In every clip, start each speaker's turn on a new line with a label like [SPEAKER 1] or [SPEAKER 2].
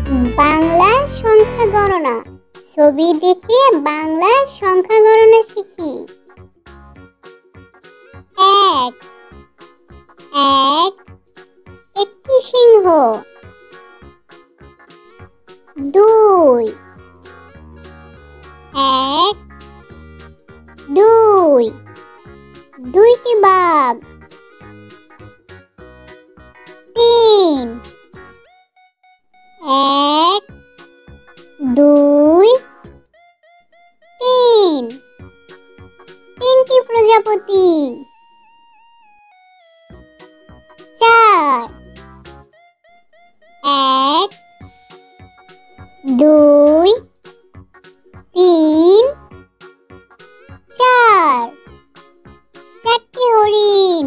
[SPEAKER 1] বাংলার সংখ্যা গণনা। ছবি দেখে বাংলার সংখ্যা গণনা শিখি। এক এক একটি সিংহ। দুই এক দুই দুইটি বাঘ। তিন এক দুই তিন তিনটি প্রজাপতি। চার এক দুই তিন চার চারটি হরিণ।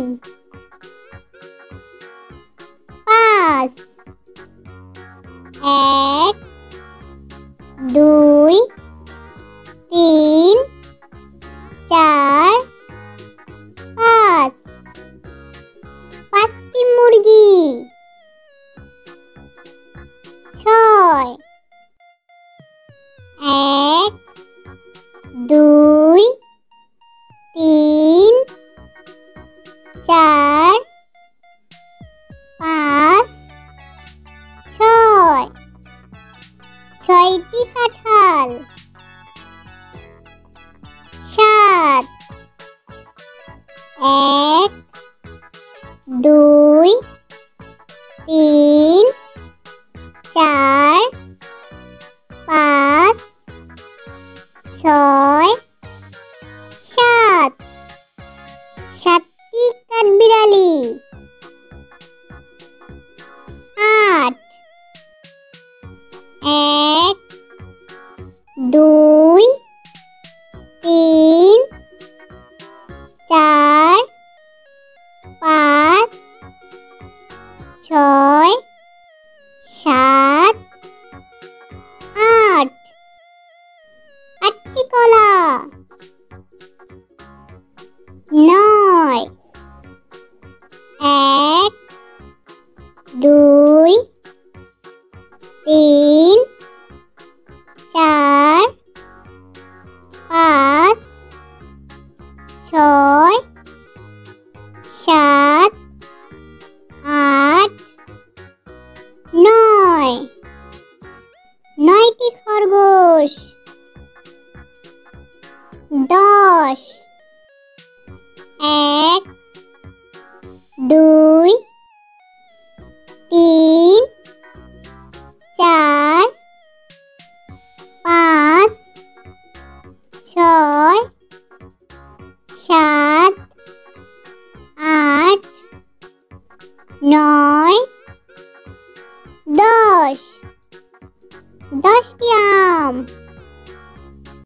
[SPEAKER 1] পাঁচ এক দুই তিন চার পাঁচ পাঁচটি মুরগি। ছয় এক দুই তিন চার পাঁচ ছয় ছয়টি কাঁঠাল। সাত এক দুই তিন চার পাঁচ ছয় সাত সাতটি কাঠবিড়ালি। আট এক দুই তিন চার পাঁচ ছয় সাত আট আটটি কলা। নয় এক দুই তিন চার পাঁচ ছয় সাত আট নয় নয়টি খরগোশ। দশ এক দুই তিন চার পাঁচ ছয় সাত আট নয় দশ দশটি আম।